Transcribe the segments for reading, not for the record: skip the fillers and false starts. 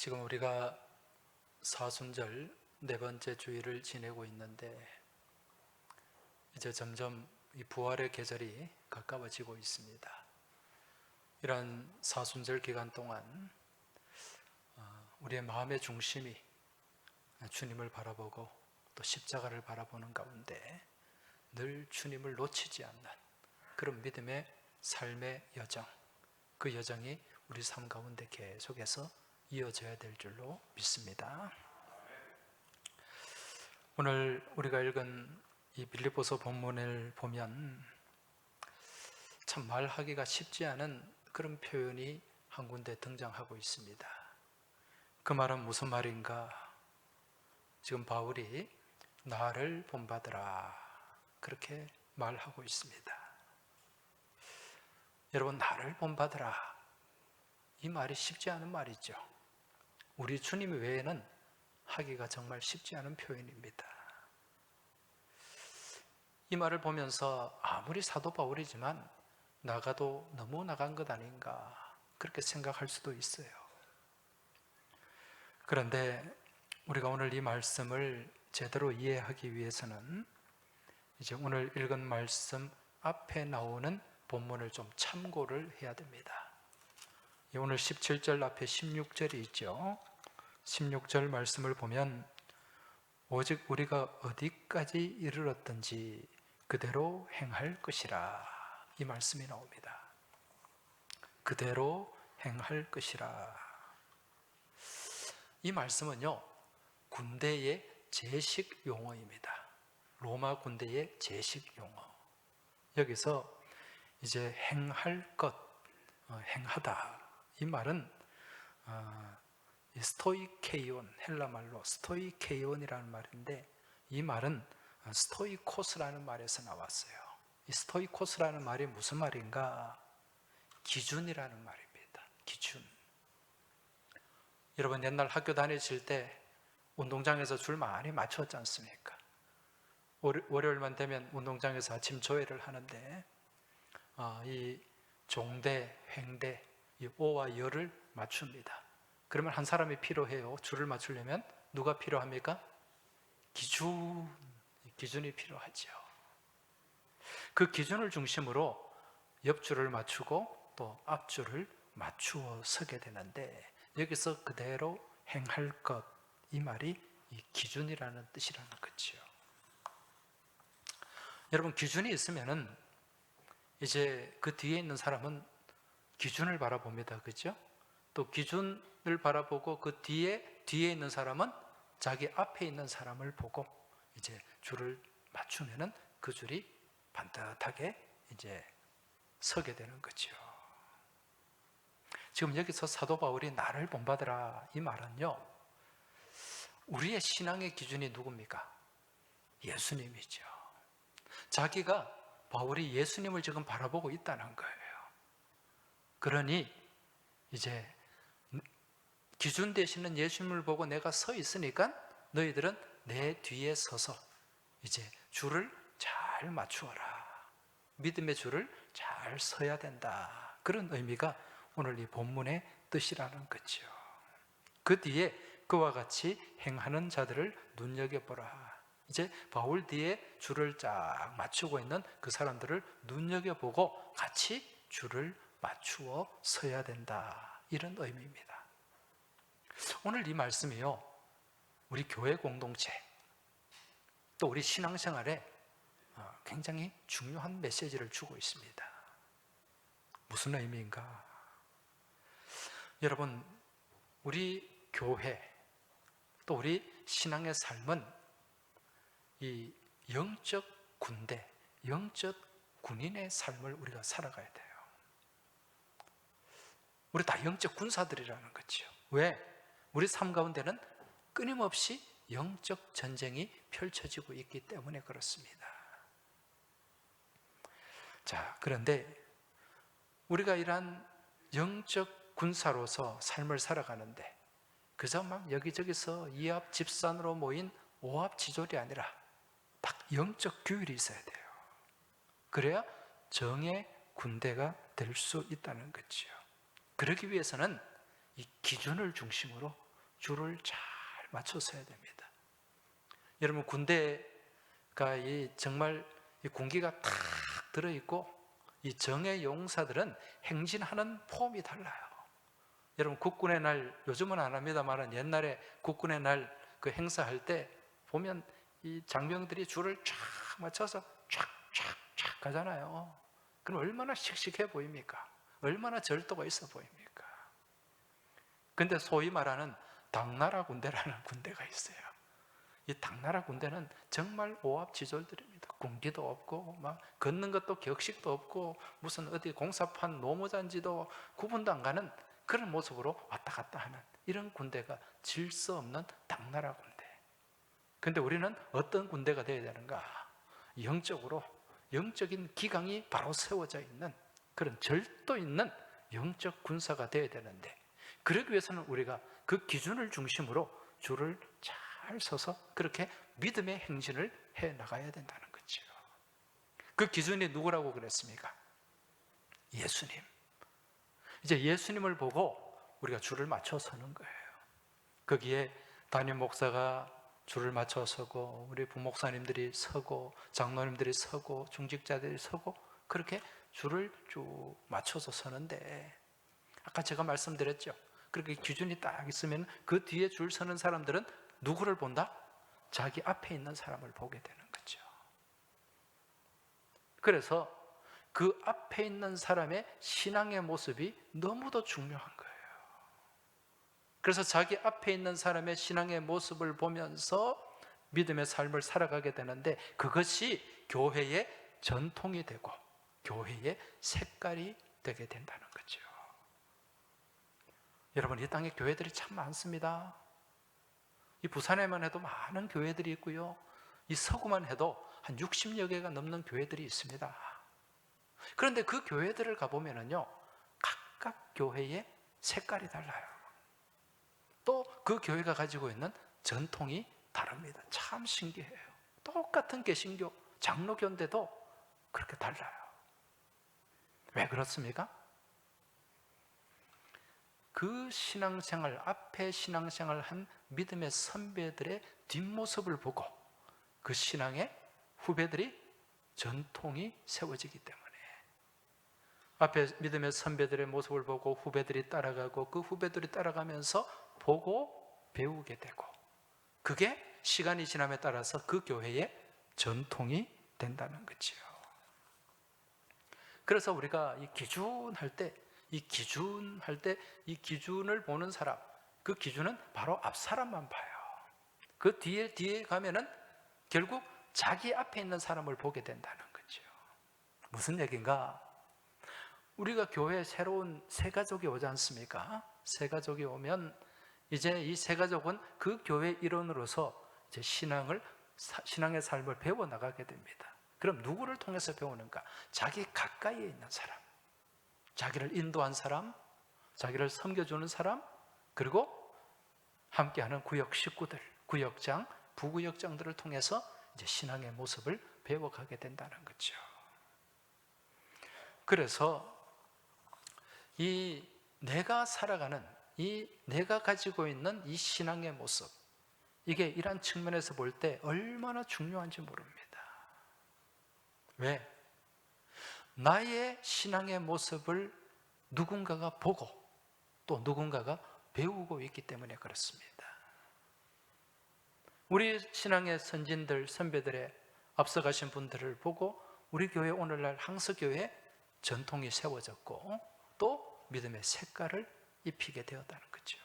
지금 우리가 사순절 네 번째 주일을 지내고 있는데 이제 점점 이 부활의 계절이 가까워지고 있습니다. 이런 사순절 기간 동안 우리의 마음의 중심이 주님을 바라보고 또 십자가를 바라보는 가운데 늘 주님을 놓치지 않는 그런 믿음의 삶의 여정, 그 여정이 우리 삶 가운데 계속해서 이어져야 될 줄로 믿습니다. 오늘 우리가 읽은 이 빌립보서 본문을 보면 참 말하기가 쉽지 않은 그런 표현이 한 군데 등장하고 있습니다. 그 말은 무슨 말인가? 지금 바울이 나를 본받으라 그렇게 말하고 있습니다. 여러분, 나를 본받으라, 이 말이 쉽지 않은 말이죠. 우리 주님 외에는 하기가 정말 쉽지 않은 표현입니다. 이 말을 보면서 아무리 사도 바울이지만 나가도 너무 나간 것 아닌가 그렇게 생각할 수도 있어요. 그런데 우리가 오늘 이 말씀을 제대로 이해하기 위해서는 이제 오늘 읽은 말씀 앞에 나오는 본문을 좀 참고를 해야 됩니다. 오늘 17절 앞에 16절이 있죠. 16절 말씀을 보면 오직 우리가 어디까지 이르렀든지 그대로 행할 것이라, 이 말씀이 나옵니다. 그대로 행할 것이라. 이 말씀은요, 군대의 제식 용어입니다. 로마 군대의 제식 용어. 여기서 이제 행할 것, 행하다, 이 말은 스토이케이온, 헬라말로 스토이케이온이라는 말인데 이 말은 스토이코스라는 말에서 나왔어요. 이 스토이코스라는 말이 무슨 말인가? 기준이라는 말입니다. 기준. 여러분, 옛날 학교 다니실 때 운동장에서 줄 많이 맞췄지 않습니까? 월요일만 되면 운동장에서 아침 조회를 하는데 이 종대, 횡대, 이 오와 열을 맞춥니다. 그러면 한 사람이 필요해요. 줄을 맞추려면 누가 필요합니까? 기준이 필요하죠. 그 기준을 중심으로 옆줄을 맞추고 또 앞줄을 맞추어 서게 되는데 여기서 그대로 행할 것, 이 말이 이 기준이라는 뜻이라는 거죠. 여러분, 기준이 있으면은 이제 그 뒤에 있는 사람은 기준을 바라봅니다. 그죠? 또 기준을 바라보고 그 뒤에 있는 사람은 자기 앞에 있는 사람을 보고 이제 줄을 맞추면은 그 줄이 반듯하게 이제 서게 되는 거죠. 지금 여기서 사도 바울이 나를 본받으라, 이 말은요, 우리의 신앙의 기준이 누굽니까? 예수님이죠. 자기가, 바울이 예수님을 지금 바라보고 있다는 거예요. 그러니 이제 기준 되시는 예수님을 보고 내가 서 있으니까 너희들은 내 뒤에 서서 이제 줄을 잘 맞추어라. 믿음의 줄을 잘 서야 된다. 그런 의미가 오늘 이 본문의 뜻이라는 거죠. 그 뒤에 그와 같이 행하는 자들을 눈여겨보라. 이제 바울 뒤에 줄을 쫙 맞추고 있는 그 사람들을 눈여겨보고 같이 줄을 맞추어 서야 된다. 이런 의미입니다. 오늘 이 말씀이요, 우리 교회 공동체 또 우리 신앙생활에 굉장히 중요한 메시지를 주고 있습니다. 무슨 의미인가? 여러분, 우리 교회 또 우리 신앙의 삶은 이 영적 군대, 영적 군인의 삶을 우리가 살아가야 돼요. 우리 다 영적 군사들이라는 거죠. 왜? 우리 삶 가운데는 끊임없이 영적 전쟁이 펼쳐지고 있기 때문에 그렇습니다. 자, 그런데 우리가 이러한 영적 군사로서 삶을 살아가는데 그저 막 여기저기서 이합 집산으로 모인 오합지졸이 아니라 딱 영적 규율이 있어야 돼요. 그래야 정의 군대가 될 수 있다는 거죠. 그러기 위해서는 이 기준을 중심으로 줄을 잘 맞춰서 해야 됩니다. 여러분, 군대가 정말 이 군기가 탁 들어있고 이 정예 용사들은 행진하는 폼이 달라요. 여러분, 국군의 날, 요즘은 안 합니다만 옛날에 국군의 날 그 행사할 때 보면 이 장병들이 줄을 쫙 맞춰서 쫙쫙쫙 가잖아요. 그럼 얼마나 씩씩해 보입니까? 얼마나 절도가 있어 보입니까? 근데 소위 말하는 당나라 군대라는 군대가 있어요. 이 당나라 군대는 정말 오합지졸들입니다. 군기도 없고 막 걷는 것도 격식도 없고 무슨 어디 공사판 노무잔지도 구분도 안 가는 그런 모습으로 왔다 갔다 하는 이런 군대가 질서 없는 당나라 군대. 근데 우리는 어떤 군대가 되어야 되는가? 영적으로, 영적인 기강이 바로 세워져 있는 그런 절도 있는 영적 군사가 되어야 되는데, 그러기 위해서는 우리가 그 기준을 중심으로 줄을 잘 서서 그렇게 믿음의 행진을 해 나가야 된다는 거죠. 그 기준이 누구라고 그랬습니까? 예수님. 이제 예수님을 보고 우리가 줄을 맞춰 서는 거예요. 거기에 담임 목사가 줄을 맞춰 서고, 우리 부목사님들이 서고, 장로님들이 서고, 중직자들이 서고, 그렇게 줄을 쭉 맞춰서 서는데, 아까 제가 말씀드렸죠. 그렇게 기준이 딱 있으면 그 뒤에 줄 서는 사람들은 누구를 본다? 자기 앞에 있는 사람을 보게 되는 거죠. 그래서 그 앞에 있는 사람의 신앙의 모습이 너무도 중요한 거예요. 그래서 자기 앞에 있는 사람의 신앙의 모습을 보면서 믿음의 삶을 살아가게 되는데, 그것이 교회의 전통이 되고 교회의 색깔이 되게 된다는 거죠. 여러분, 이 땅에 교회들이 참 많습니다. 이 부산에만 해도 많은 교회들이 있고요, 이 서구만 해도 한 60여 개가 넘는 교회들이 있습니다. 그런데 그 교회들을 가보면요, 각각 교회의 색깔이 달라요. 또 그 교회가 가지고 있는 전통이 다릅니다. 참 신기해요. 똑같은 개신교, 장로교인데도 그렇게 달라요. 왜 그렇습니까? 그 신앙생활, 앞에 신앙생활 한 믿음의 선배들의 뒷모습을 보고 그 신앙의 후배들이 전통이 세워지기 때문에, 앞에 믿음의 선배들의 모습을 보고 후배들이 따라가고, 그 후배들이 따라가면서 보고 배우게 되고, 그게 시간이 지남에 따라서 그 교회의 전통이 된다는 거죠. 그래서 우리가 이 기준할 때, 이 기준을 보는 사람, 그 기준은 바로 앞 사람만 봐요. 그 뒤에 가면은 결국 자기 앞에 있는 사람을 보게 된다는 거죠. 무슨 얘기인가? 우리가 교회에 새로운 새 가족이 오지 않습니까? 새 가족이 오면 이제 이 새 가족은 그 교회 일원으로서 이제 신앙의 삶을 배워 나가게 됩니다. 그럼 누구를 통해서 배우는가? 자기 가까이에 있는 사람, 자기를 인도한 사람, 자기를 섬겨주는 사람, 그리고 함께하는 구역 식구들, 구역장, 부구역장들을 통해서 이제 신앙의 모습을 배워가게 된다는 거죠. 그래서 이 내가 살아가는, 이 내가 가지고 있는 이 신앙의 모습, 이게 이러한 측면에서 볼 때 얼마나 중요한지 모릅니다. 왜? 나의 신앙의 모습을 누군가가 보고 또 누군가가 배우고 있기 때문에 그렇습니다. 우리 신앙의 선진들, 선배들의 앞서가신 분들을 보고 우리 교회 오늘날 항서교회 전통이 세워졌고 또 믿음의 색깔을 입히게 되었다는 거죠.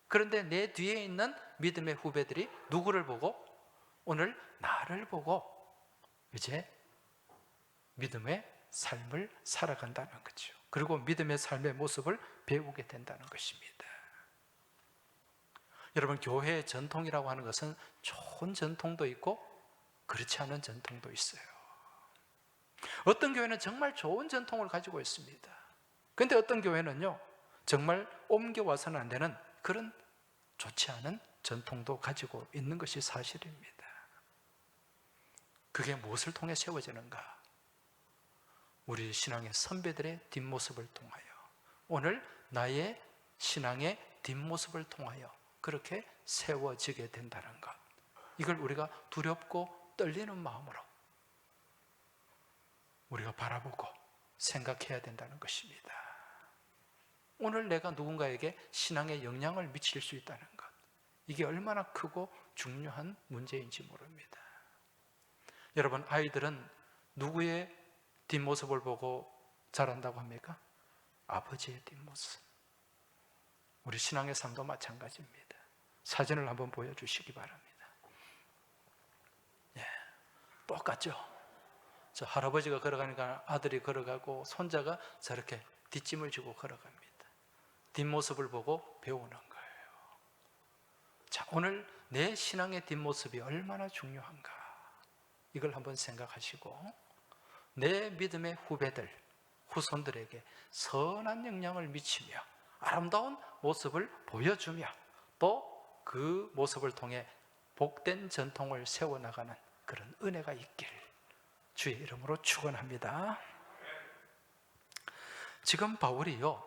그런데 내 뒤에 있는 믿음의 후배들이 누구를 보고? 오늘 나를 보고 이제 믿음의 삶을 살아간다는 거죠. 그리고 믿음의 삶의 모습을 배우게 된다는 것입니다. 여러분, 교회의 전통이라고 하는 것은 좋은 전통도 있고 그렇지 않은 전통도 있어요. 어떤 교회는 정말 좋은 전통을 가지고 있습니다. 그런데 어떤 교회는요, 정말 옮겨와서는 안 되는 그런 좋지 않은 전통도 가지고 있는 것이 사실입니다. 그게 무엇을 통해 세워지는가? 우리 신앙의 선배들의 뒷모습을 통하여 오늘 나의 신앙의 뒷모습을 통하여 그렇게 세워지게 된다는 것, 이걸 우리가 두렵고 떨리는 마음으로 우리가 바라보고 생각해야 된다는 것입니다. 오늘 내가 누군가에게 신앙에 영향을 미칠 수 있다는 것, 이게 얼마나 크고 중요한 문제인지 모릅니다. 여러분, 아이들은 누구의 뒷모습을 보고 자란다고 합니까? 아버지의 뒷모습. 우리 신앙의 삶도 마찬가지입니다. 사진을 한번 보여주시기 바랍니다. 예, 똑같죠? 저 할아버지가 걸어가니까 아들이 걸어가고 손자가 저렇게 뒷짐을 지고 걸어갑니다. 뒷모습을 보고 배우는 거예요. 자, 오늘 내 신앙의 뒷모습이 얼마나 중요한가, 이걸 한번 생각하시고 내 믿음의 후배들, 후손들에게 선한 영향을 미치며 아름다운 모습을 보여주며 또 그 모습을 통해 복된 전통을 세워나가는 그런 은혜가 있길 주의 이름으로 축원합니다. 지금 바울이요,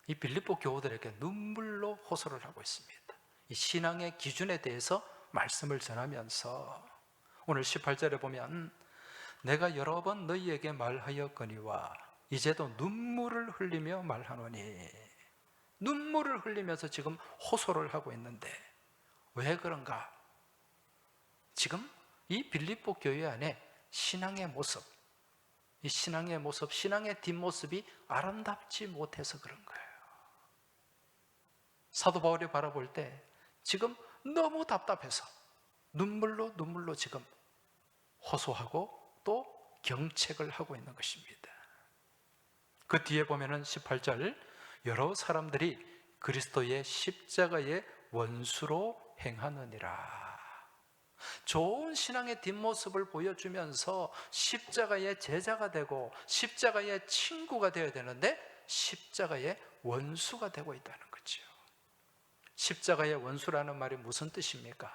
이 빌립보 교우들에게 눈물로 호소를 하고 있습니다. 이 신앙의 기준에 대해서 말씀을 전하면서 오늘 18절에 보면 내가 여러 번 너희에게 말하였거니와 이제도 눈물을 흘리며 말하노니, 눈물을 흘리면서 지금 호소를 하고 있는데 왜 그런가? 지금 이 빌립보 교회 안에 신앙의 모습, 이 신앙의 모습, 신앙의 뒷모습이 아름답지 못해서 그런 거예요. 사도 바울이 바라볼 때 지금 너무 답답해서 눈물로 지금 호소하고 또 경책을 하고 있는 것입니다. 그 뒤에 보면은 18절, 여러 사람들이 그리스도의 십자가의 원수로 행하느니라. 좋은 신앙의 뒷모습을 보여주면서 십자가의 제자가 되고 십자가의 친구가 되어야 되는데 십자가의 원수가 되고 있다는 거죠. 십자가의 원수라는 말이 무슨 뜻입니까?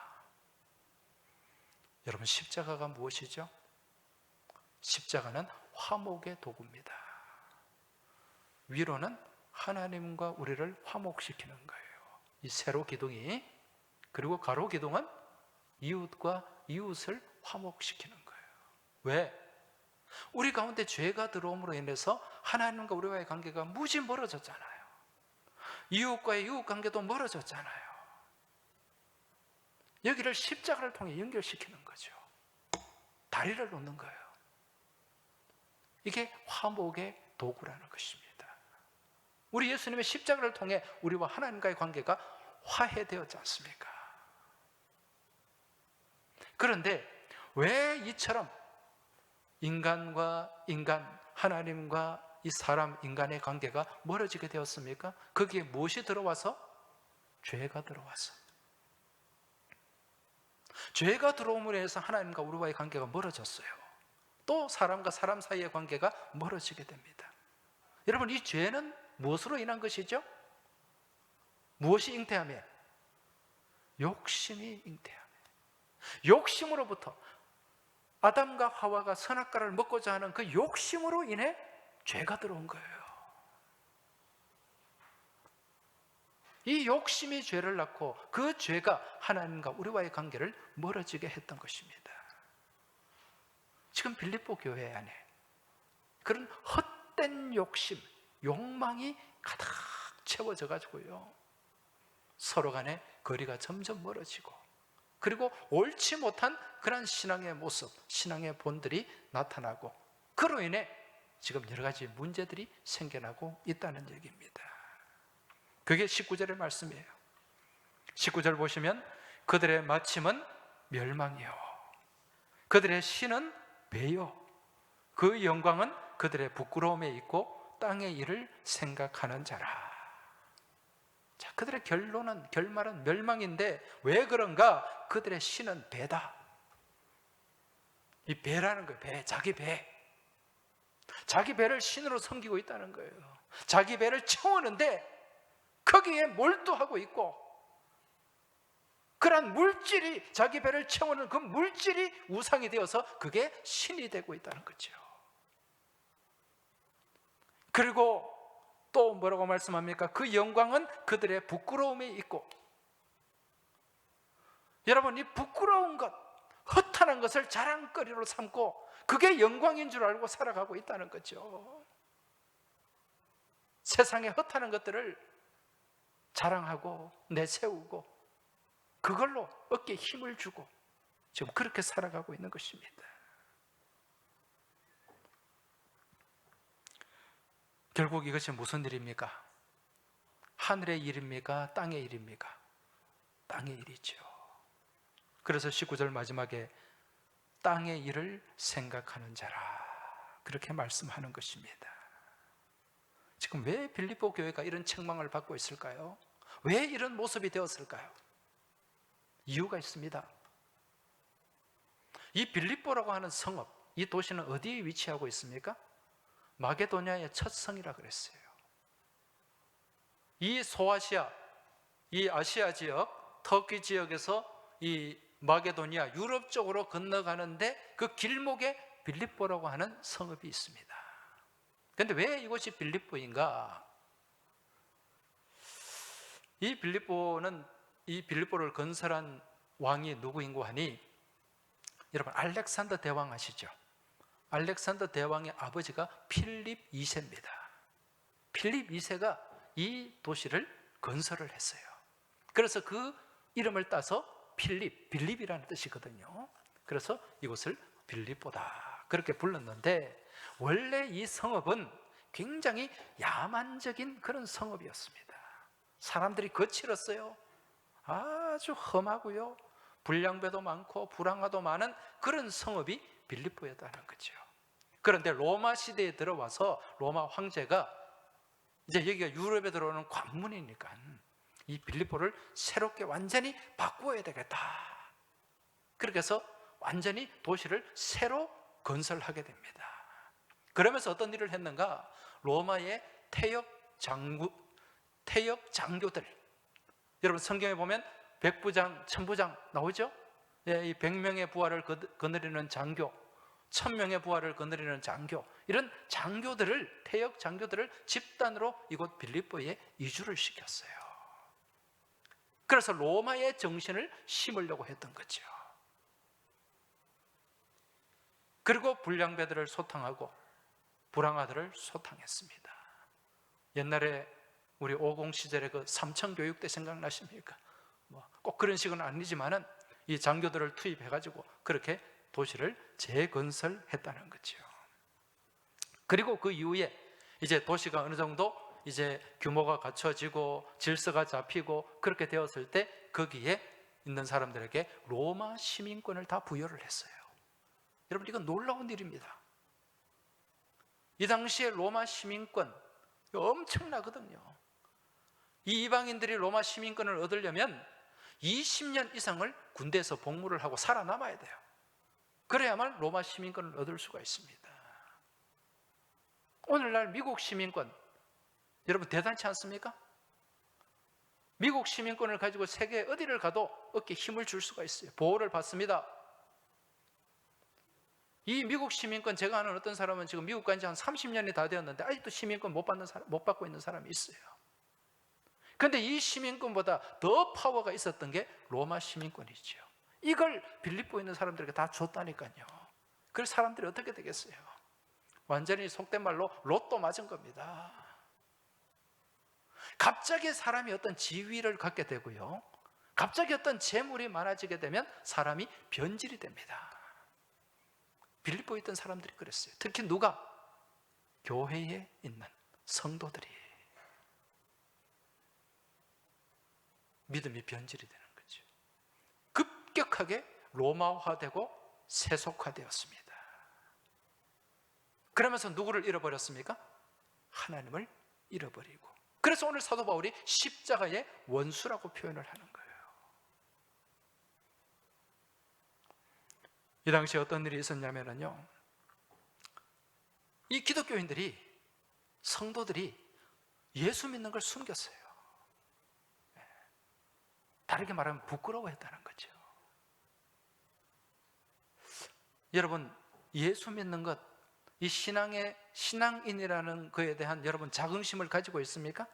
여러분, 십자가가 무엇이죠? 십자가는 화목의 도구입니다. 위로는 하나님과 우리를 화목시키는 거예요. 이 세로 기둥이, 그리고 가로 기둥은 이웃과 이웃을 화목시키는 거예요. 왜? 우리 가운데 죄가 들어옴으로 인해서 하나님과 우리와의 관계가 무지 멀어졌잖아요. 이웃과의 이웃 관계도 멀어졌잖아요. 여기를 십자가를 통해 연결시키는 거죠. 다리를 놓는 거예요. 이게 화목의 도구라는 것입니다. 우리 예수님의 십자가를 통해 우리와 하나님과의 관계가 화해되었지 않습니까? 그런데 왜 이처럼 인간과 인간, 하나님과 이 사람, 인간의 관계가 멀어지게 되었습니까? 거기에 무엇이 들어와서? 죄가 들어와서. 죄가 들어옴으로 해서 하나님과 우리와의 관계가 멀어졌어요. 또 사람과 사람 사이의 관계가 멀어지게 됩니다. 여러분, 이 죄는 무엇으로 인한 것이죠? 무엇이 잉태하며? 욕심이 잉태하며. 욕심으로부터 아담과 하와가 선악과를 먹고자 하는 그 욕심으로 인해 죄가 들어온 거예요. 이 욕심이 죄를 낳고 그 죄가 하나님과 우리와의 관계를 멀어지게 했던 것입니다. 지금 빌립보 교회 안에 그런 헛된 욕심, 욕망이 가득 채워져 가지고요, 서로 간에 거리가 점점 멀어지고, 그리고 옳지 못한 그런 신앙의 모습, 신앙의 본들이 나타나고, 그로 인해 지금 여러 가지 문제들이 생겨나고 있다는 얘기입니다. 그게 19절의 말씀이에요. 19절 보시면 그들의 마침은 멸망이요, 그들의 신은 배요, 그 영광은 그들의 부끄러움에 있고 땅의 일을 생각하는 자라. 자, 그들의 결말은 멸망인데 왜 그런가? 그들의 신은 배다. 이 배라는 거예요. 배, 자기 배. 자기 배를 신으로 섬기고 있다는 거예요. 자기 배를 채우는데 거기에 몰두하고 있고, 그러한 물질이, 자기 배를 채우는 그 물질이 우상이 되어서 그게 신이 되고 있다는 거죠. 그리고 또 뭐라고 말씀합니까? 그 영광은 그들의 부끄러움에 있고. 여러분, 이 부끄러운 것, 허탄한 것을 자랑거리로 삼고 그게 영광인 줄 알고 살아가고 있다는 거죠. 세상의 허탄한 것들을 자랑하고 내세우고 그걸로 어깨에 힘을 주고 지금 그렇게 살아가고 있는 것입니다. 결국 이것이 무슨 일입니까? 하늘의 일입니까? 땅의 일입니까? 땅의 일이죠. 그래서 19절 마지막에 땅의 일을 생각하는 자라, 그렇게 말씀하는 것입니다. 지금 왜 빌립보 교회가 이런 책망을 받고 있을까요? 왜 이런 모습이 되었을까요? 이유가 있습니다. 이 빌립보라고 하는 성읍, 이 도시는 어디에 위치하고 있습니까? 마게도냐의 첫 성이라 그랬어요. 이 소아시아, 이 아시아 지역, 터키 지역에서 이 마게도니아, 유럽 쪽으로 건너가는데 그 길목에 빌립보라고 하는 성읍이 있습니다. 그런데 왜 이곳이 빌립보인가? 이 빌립보를 건설한 왕이 누구인고 하니, 여러분 알렉산더 대왕 아시죠? 알렉산더 대왕의 아버지가 필립 2세입니다. 필립 2세가 이 도시를 건설을 했어요. 그래서 그 이름을 따서 빌립이라는 뜻이거든요. 그래서 이곳을 빌립보다 그렇게 불렀는데, 원래 이 성읍은 굉장히 야만적인 그런 성읍이었습니다. 사람들이 거칠었어요. 아주 험하고요, 불량배도 많고 불황아도 많은 그런 성읍이 빌립보였다는 거죠. 그런데 로마 시대에 들어와서 로마 황제가 이제 여기가 유럽에 들어오는 관문이니까 이 빌립보를 새롭게 완전히 바꾸어야 되겠다. 그렇게 해서 완전히 도시를 새로 건설하게 됩니다. 그러면서 어떤 일을 했는가? 로마의 태역 장교들, 여러분 성경에 보면 백부장, 천부장 나오죠? 이 100명의 부하를 거느리는 장교, 1000명의 부하를 거느리는 장교, 이런 장교들을, 태역 장교들을 집단으로 이곳 빌립보에 이주를 시켰어요. 그래서 로마의 정신을 심으려고 했던 거죠. 그리고 불량배들을 소탕하고 불황아들을 소탕했습니다. 옛날에 우리 50 시절의 그 삼천교육대 생각나십니까? 꼭 그런 식은 아니지만은 이 장교들을 투입해가지고 그렇게 도시를 재건설했다는 거죠. 그리고 그 이후에 이제 도시가 어느 정도 이제 규모가 갖춰지고 질서가 잡히고 그렇게 되었을 때 거기에 있는 사람들에게 로마 시민권을 다 부여를 했어요. 여러분, 이건 놀라운 일입니다. 이 당시에 로마 시민권 엄청나거든요. 이 이방인들이 로마 시민권을 얻으려면 20년 이상을 군대에서 복무를 하고 살아남아야 돼요. 그래야만 로마 시민권을 얻을 수가 있습니다. 오늘날 미국 시민권, 여러분 대단치 않습니까? 미국 시민권을 가지고 세계 어디를 가도 어깨에 힘을 줄 수가 있어요. 보호를 받습니다. 이 미국 시민권, 제가 아는 어떤 사람은 지금 미국 간 지 한 30년이 다 되었는데 아직도 시민권 못 받고 있는 사람이 있어요. 그런데 이 시민권보다 더 파워가 있었던 게 로마 시민권이죠. 이걸 빌립보에 있는 사람들에게 다 줬다니까요. 그래서 사람들이 어떻게 되겠어요? 완전히 속된 말로 로또 맞은 겁니다. 갑자기 사람이 어떤 지위를 갖게 되고요, 갑자기 어떤 재물이 많아지게 되면 사람이 변질이 됩니다. 빌립보에 있던 사람들이 그랬어요. 특히 누가? 교회에 있는 성도들이 믿음이 변질이 되는 거죠. 급격하게 로마화되고 세속화되었습니다. 그러면서 누구를 잃어버렸습니까? 하나님을 잃어버리고. 그래서 오늘 사도 바울이 십자가의 원수라고 표현을 하는 거예요. 이 당시에 어떤 일이 있었냐면요, 이 기독교인들이, 성도들이 예수 믿는 걸 숨겼어요. 다르게 말하면 부끄러워했다는 거죠. 여러분, 예수 믿는 것, 이 신앙의 신앙인이라는 것에 대한 여러분 자긍심을 가지고 있습니까?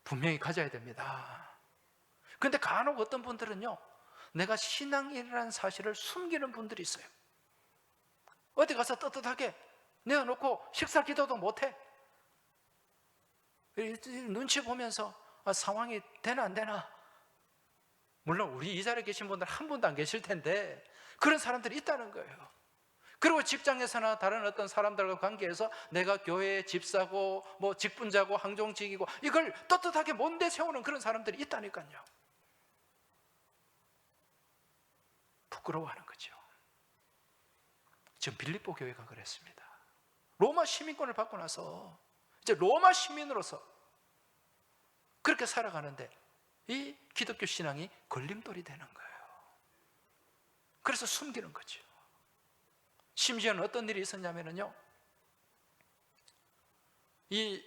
분명히 가져야 됩니다. 그런데 간혹 어떤 분들은요, 내가 신앙인이라는 사실을 숨기는 분들이 있어요. 어디 가서 떳떳하게 내어놓고 식사 기도도 못해. 눈치 보면서 상황이 되나 안 되나. 물론 우리 이 자리에 계신 분들 한 분도 안 계실 텐데 그런 사람들이 있다는 거예요. 그리고 직장에서나 다른 어떤 사람들과 관계에서 내가 교회에 집사고 뭐 직분자고 항종직이고 이걸 떳떳하게 못 내세우는 그런 사람들이 있다니까요. 부끄러워하는 거죠. 지금 빌립보 교회가 그랬습니다. 로마 시민권을 받고 나서 이제 로마 시민으로서 그렇게 살아가는데 이 기독교 신앙이 걸림돌이 되는 거예요. 그래서 숨기는 거죠. 심지어는 어떤 일이 있었냐면요, 이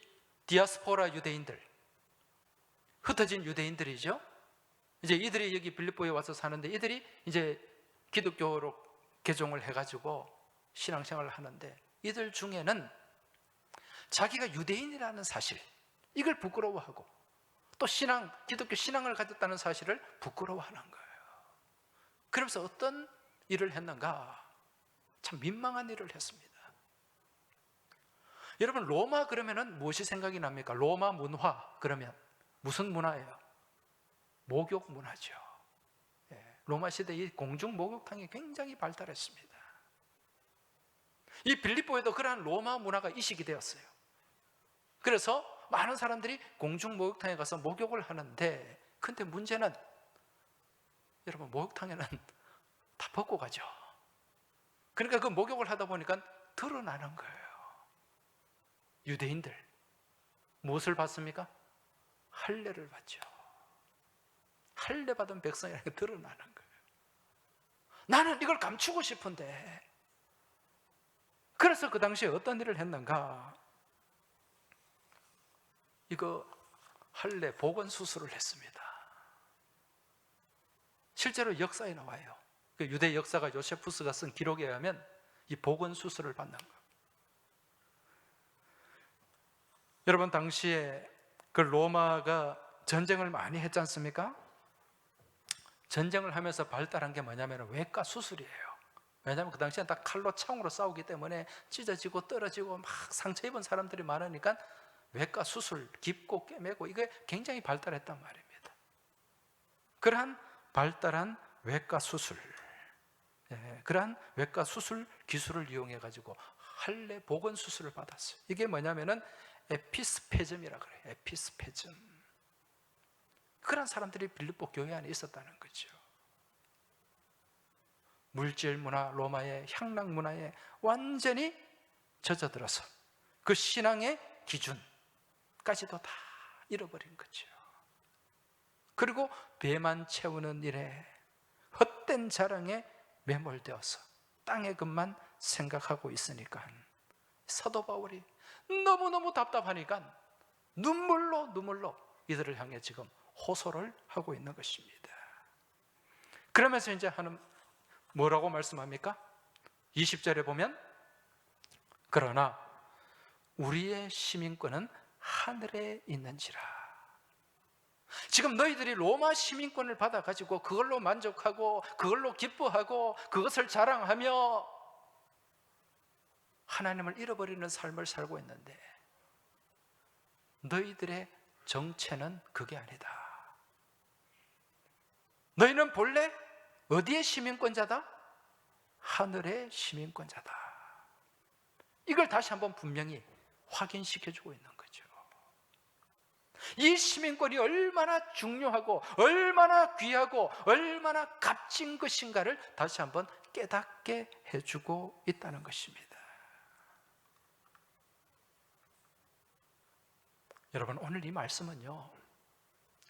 디아스포라 유대인들, 흩어진 유대인들이죠. 이제 이들이 여기 빌립보에 와서 사는데 이들이 이제 기독교로 개종을 해가지고 신앙생활을 하는데 이들 중에는 자기가 유대인이라는 사실, 이걸 부끄러워하고 또 기독교 신앙을 가졌다는 사실을 부끄러워하는 거예요. 그러면서 어떤 일을 했는가? 참 민망한 일을 했습니다. 여러분, 로마 그러면은 무엇이 생각이 납니까? 로마 문화 그러면 무슨 문화예요? 목욕 문화죠. 로마 시대 이 공중 목욕탕이 굉장히 발달했습니다. 이 빌립보에도 그러한 로마 문화가 이식이 되었어요. 그래서 많은 사람들이 공중 목욕탕에 가서 목욕을 하는데, 근데 문제는 여러분, 목욕탕에는 다 벗고 가죠. 그러니까 그 목욕을 하다 보니까 드러나는 거예요. 유대인들 무엇을 받습니까? 할례를 받죠. 할례 받은 백성이라는 게 드러나는 거예요. 나는 이걸 감추고 싶은데, 그래서 그 당시에 어떤 일을 했는가? 이거 할례 복원 수술을 했습니다. 실제로 역사에 나와요. 그 유대 역사가 요세푸스가 쓴 기록에 의하면 이 복원 수술을 받는 거예요. 여러분, 당시에 그 로마가 전쟁을 많이 했지 않습니까? 전쟁을 하면서 발달한 게 뭐냐면 외과 수술이에요. 왜냐하면 그 당시엔 다 칼로 창으로 싸우기 때문에 찢어지고 떨어지고 막 상처 입은 사람들이 많으니까 외과 수술, 깊고 꿰매고 이게 굉장히 발달했단 말입니다. 그러한 발달한 외과 수술, 그러한 외과 수술 기술을 이용해 가지고 할례 복원 수술을 받았어요. 이게 뭐냐면은 에피스페즘이라 그래요. 에피스페즘. 그런 사람들이 빌립보 교회 안에 있었다는 거죠. 물질 문화, 로마의 향락 문화에 완전히 젖어들어서 그 신앙의 기준까지도 다 잃어버린 거죠. 그리고 배만 채우는 일에, 헛된 자랑에 매몰되어서 땅의 것만 생각하고 있으니까 사도 바울이 너무너무 답답하니까 눈물로 이들을 향해 지금 호소를 하고 있는 것입니다. 그러면서 이제 하는 뭐라고 말씀합니까? 20절에 보면, 그러나 우리의 시민권은 하늘에 있는지라. 지금 너희들이 로마 시민권을 받아가지고 그걸로 만족하고 그걸로 기뻐하고 그것을 자랑하며 하나님을 잃어버리는 삶을 살고 있는데, 너희들의 정체는 그게 아니다. 너희는 본래 어디의 시민권자다? 하늘의 시민권자다. 이걸 다시 한번 분명히 확인시켜주고 있는 거죠. 이 시민권이 얼마나 중요하고 얼마나 귀하고 얼마나 값진 것인가를 다시 한번 깨닫게 해주고 있다는 것입니다. 여러분, 오늘 이 말씀은요,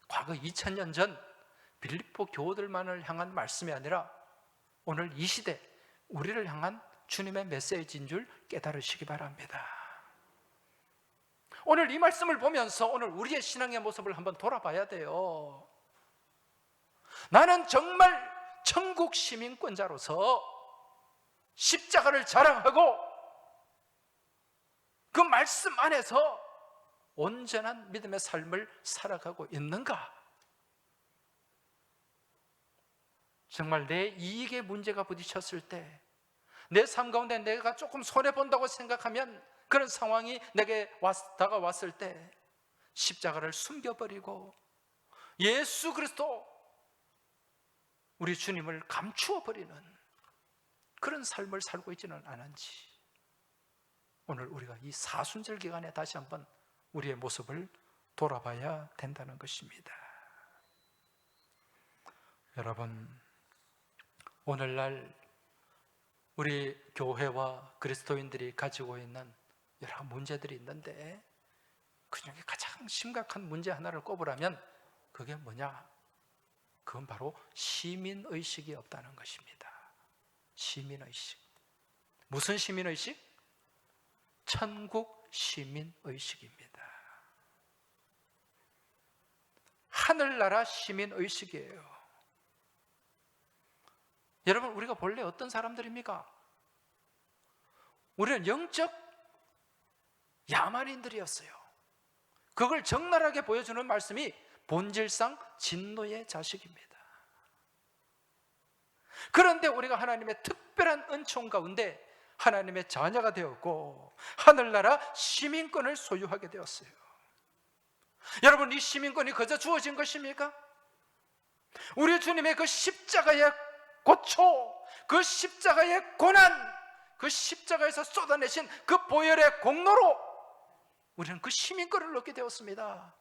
과거 2000년 전 빌립보 교우들만을 향한 말씀이 아니라 오늘 이 시대 우리를 향한 주님의 메시지인 줄 깨달으시기 바랍니다. 오늘 이 말씀을 보면서 오늘 우리의 신앙의 모습을 한번 돌아봐야 돼요. 나는 정말 천국 시민권자로서 십자가를 자랑하고 그 말씀 안에서 온전한 믿음의 삶을 살아가고 있는가? 정말 내 이익에 문제가 부딪혔을 때, 내 삶 가운데 내가 조금 손해본다고 생각하면, 그런 상황이 내게 다가왔을 때 십자가를 숨겨버리고 예수 그리스도, 우리 주님을 감추어버리는 그런 삶을 살고 있지는 않은지, 오늘 우리가 이 사순절 기간에 다시 한번 우리의 모습을 돌아봐야 된다는 것입니다. 여러분, 오늘날 우리 교회와 그리스도인들이 가지고 있는 여러 문제들이 있는데, 그 중에 가장 심각한 문제 하나를 꼽으라면 그게 뭐냐? 그건 바로 시민의식이 없다는 것입니다. 시민의식. 무슨 시민의식? 천국 시민의식입니다. 하늘나라 시민의식이에요. 여러분, 우리가 본래 어떤 사람들입니까? 우리는 영적 야만인들이었어요. 그걸 적나라하게 보여주는 말씀이 본질상 진노의 자식입니다. 그런데 우리가 하나님의 특별한 은총 가운데 하나님의 자녀가 되었고 하늘나라 시민권을 소유하게 되었어요. 여러분, 이 시민권이 그저 주어진 것입니까? 우리 주님의 그 십자가의 고초, 그 십자가의 고난, 그 십자가에서 쏟아내신 그 보혈의 공로로 우리는 그 시민권을 얻게 되었습니다.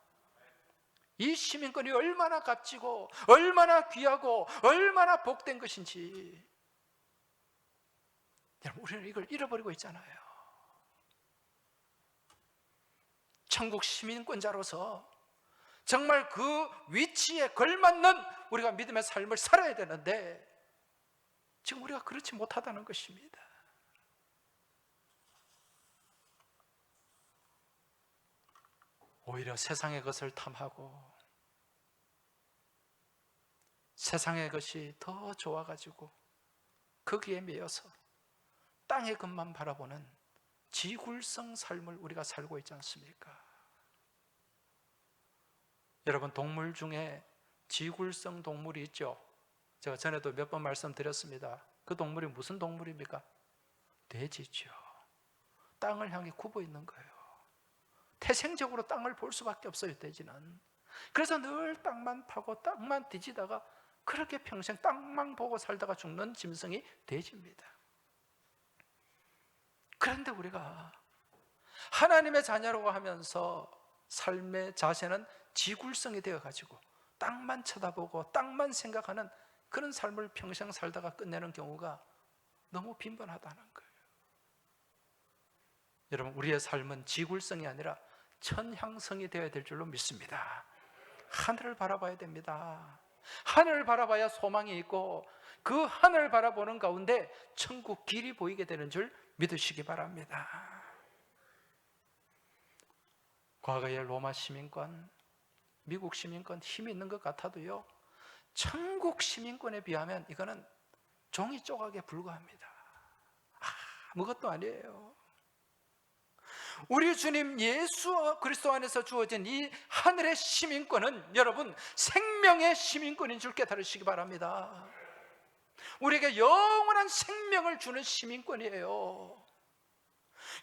이 시민권이 얼마나 값지고 얼마나 귀하고 얼마나 복된 것인지, 여러분, 우리는 이걸 잃어버리고 있잖아요. 천국 시민권자로서 정말 그 위치에 걸맞는 우리가 믿음의 삶을 살아야 되는데 지금 우리가 그렇지 못하다는 것입니다. 오히려 세상의 것을 탐하고 세상의 것이 더 좋아가지고 거기에 매여서 땅의 것만 바라보는 지굴성 삶을 우리가 살고 있지 않습니까? 여러분, 동물 중에 지굴성 동물이 있죠. 제가 전에도 몇 번 말씀드렸습니다. 그 동물이 무슨 동물입니까? 돼지죠. 땅을 향해 굽어 있는 거예요. 태생적으로 땅을 볼 수밖에 없어요, 돼지는. 그래서 늘 땅만 파고 땅만 뒤지다가 그렇게 평생 땅만 보고 살다가 죽는 짐승이 돼지입니다. 그런데 우리가 하나님의 자녀라고 하면서 삶의 자세는 지굴성이 되어가지고 땅만 쳐다보고 땅만 생각하는 그런 삶을 평생 살다가 끝내는 경우가 너무 빈번하다는 거예요. 여러분, 우리의 삶은 지굴성이 아니라 천향성이 되어야 될 줄로 믿습니다. 하늘을 바라봐야 됩니다. 하늘을 바라봐야 소망이 있고 그 하늘을 바라보는 가운데 천국 길이 보이게 되는 줄 믿으시기 바랍니다. 과거의 로마 시민권, 미국 시민권 힘이 있는 것 같아도요, 천국 시민권에 비하면 이거는 종이 조각에 불과합니다. 아무것도 아니에요. 우리 주님 예수 그리스도 안에서 주어진 이 하늘의 시민권은 여러분 생명의 시민권인 줄 깨달으시기 바랍니다. 우리에게 영원한 생명을 주는 시민권이에요.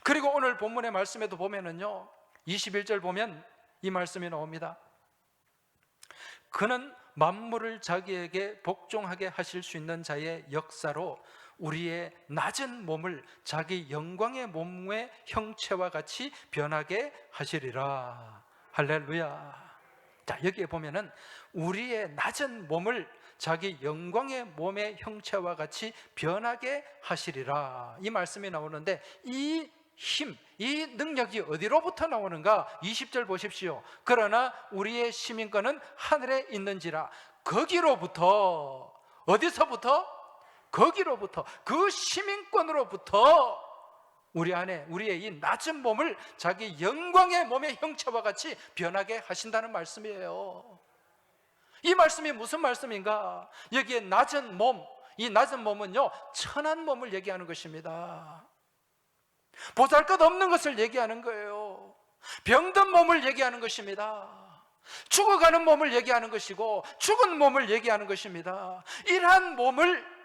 그리고 오늘 본문의 말씀에도 보면은요, 21절 보면 이 말씀이 나옵니다. 그는 만물을 자기에게 복종하게 하실 수 있는 자의 역사로 우리의 낮은 몸을 자기 영광의 몸의 형체와 같이 변하게 하시리라. 할렐루야. 자, 여기에 보면은 우리의 낮은 몸을 자기 영광의 몸의 형체와 같이 변하게 하시리라, 이 말씀이 나오는데 이 힘, 이 능력이 어디로부터 나오는가? 20절 보십시오. 그러나 우리의 시민권은 하늘에 있는지라. 거기로부터, 어디서부터? 거기로부터, 그 시민권으로부터 우리 안에 우리의 이 낮은 몸을 자기 영광의 몸의 형체와 같이 변하게 하신다는 말씀이에요. 이 말씀이 무슨 말씀인가? 여기에 낮은 몸, 이 낮은 몸은요 천한 몸을 얘기하는 것입니다. 보잘것없는 것을 얘기하는 거예요. 병든 몸을 얘기하는 것입니다. 죽어가는 몸을 얘기하는 것이고 죽은 몸을 얘기하는 것입니다. 이러한 몸을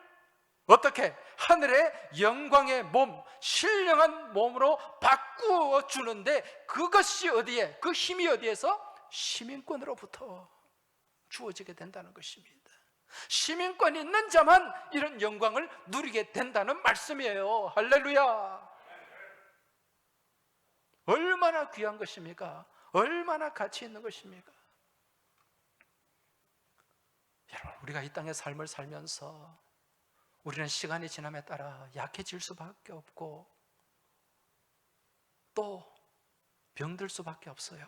어떻게 하늘의 영광의 몸, 신령한 몸으로 바꾸어 주는데, 그것이 어디에, 그 힘이 어디에서? 시민권으로부터 주어지게 된다는 것입니다. 시민권 있는 자만 이런 영광을 누리게 된다는 말씀이에요. 할렐루야. 얼마나 귀한 것입니까? 얼마나 가치 있는 것입니까? 여러분, 우리가 이 땅의 삶을 살면서 우리는 시간이 지남에 따라 약해질 수밖에 없고 또 병들 수밖에 없어요.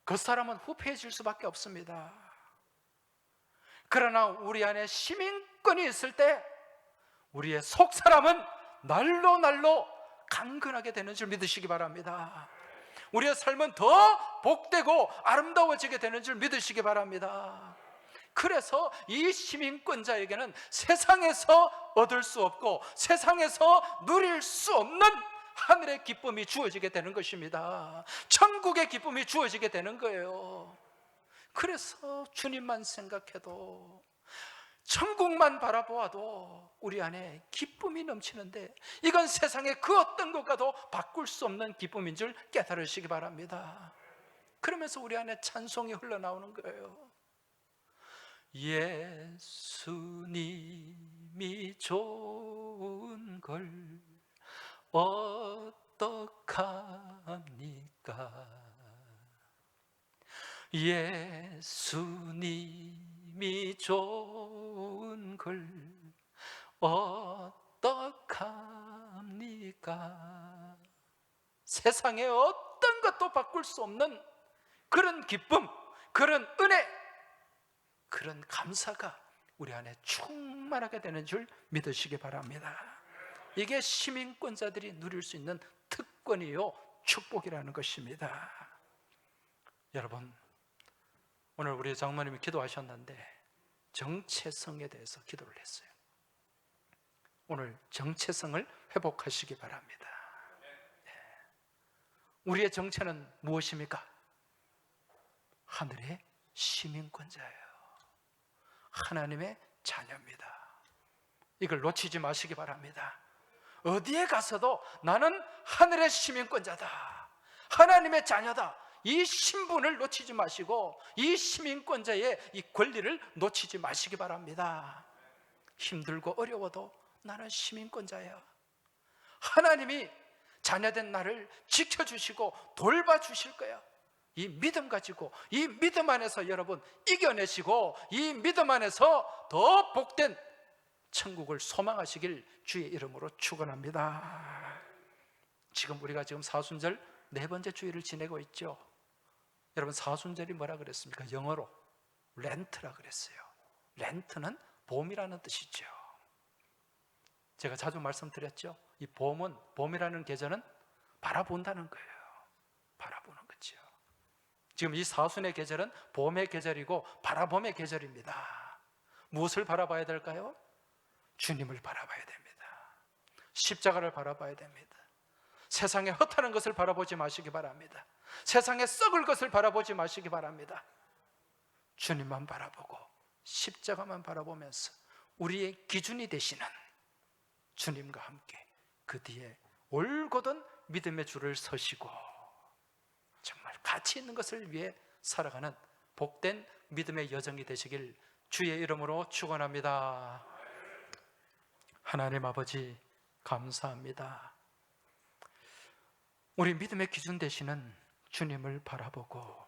그 사람은 후패해질 수밖에 없습니다. 그러나 우리 안에 시민권이 있을 때 우리의 속 사람은 날로 날로 강건하게 되는 줄 믿으시기 바랍니다. 우리의 삶은 더 복되고 아름다워지게 되는 줄 믿으시기 바랍니다. 그래서 이 시민권자에게는 세상에서 얻을 수 없고 세상에서 누릴 수 없는 하늘의 기쁨이 주어지게 되는 것입니다. 천국의 기쁨이 주어지게 되는 거예요. 그래서 주님만 생각해도, 천국만 바라보아도 우리 안에 기쁨이 넘치는데, 이건 세상의 그 어떤 것과도 바꿀 수 없는 기쁨인 줄 깨달으시기 바랍니다. 그러면서 우리 안에 찬송이 흘러나오는 거예요. 예수님이 좋은 걸 어떡합니까? 예수님이 좋은 걸 어떡합니까? 세상에 어떤 것도 바꿀 수 없는 그런 기쁨, 그런 은혜, 그런 감사가 우리 안에 충만하게 되는 줄 믿으시기 바랍니다. 이게 시민권자들이 누릴 수 있는 특권이요 축복이라는 것입니다. 여러분, 오늘 우리 장모님이 기도하셨는데 정체성에 대해서 기도를 했어요. 오늘 정체성을 회복하시기 바랍니다. 우리의 정체는 무엇입니까? 하늘의 시민권자예요. 하나님의 자녀입니다. 이걸 놓치지 마시기 바랍니다. 어디에 가서도 나는 하늘의 시민권자다, 하나님의 자녀다, 이 신분을 놓치지 마시고 이 시민권자의 이 권리를 놓치지 마시기 바랍니다. 힘들고 어려워도 나는 시민권자야. 하나님이 자녀된 나를 지켜주시고 돌봐주실 거야. 이 믿음 가지고, 이 믿음 안에서 여러분 이겨내시고 이 믿음 안에서 더 복된 천국을 소망하시길 주의 이름으로 축원합니다. 지금 우리가 사순절 네 번째 주일을 지내고 있죠. 여러분, 사순절이 뭐라 그랬습니까? 영어로 렌트라 그랬어요. 렌트는 봄이라는 뜻이죠. 제가 자주 말씀드렸죠. 이 봄이라는 계절은 바라본다는 거예요. 바라보는 거죠. 지금 이 사순의 계절은 봄의 계절이고 바라봄의 계절입니다. 무엇을 바라봐야 될까요? 주님을 바라봐야 됩니다. 십자가를 바라봐야 됩니다. 세상에 헛하는 것을 바라보지 마시기 바랍니다. 세상에 썩을 것을 바라보지 마시기 바랍니다. 주님만 바라보고 십자가만 바라보면서 우리의 기준이 되시는 주님과 함께 그 뒤에 올곧은 믿음의 줄을 서시고 정말 가치 있는 것을 위해 살아가는 복된 믿음의 여정이 되시길 주의 이름으로 축원합니다. 하나님 아버지, 감사합니다. 우리 믿음의 기준 되시는 주님을 바라보고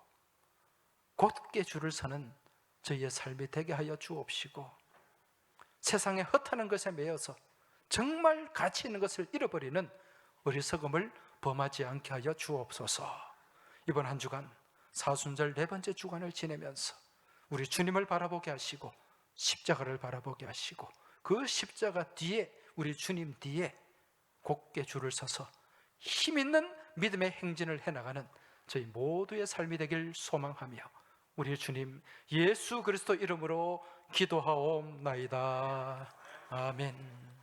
곧게 줄을 서는 저희의 삶이 되게 하여 주옵시고, 세상에 헛하는 것에 매여서 정말 가치 있는 것을 잃어버리는 어리석음을 범하지 않게 하여 주옵소서. 이번 한 주간 사순절 네 번째 주간을 지내면서 우리 주님을 바라보게 하시고 십자가를 바라보게 하시고 그 십자가 뒤에, 우리 주님 뒤에 곧게 줄을 서서 힘있는 믿음의 행진을 해나가는 저희 모두의 삶이 되길 소망하며 우리 주님 예수 그리스도 이름으로 기도하옵나이다. 아멘.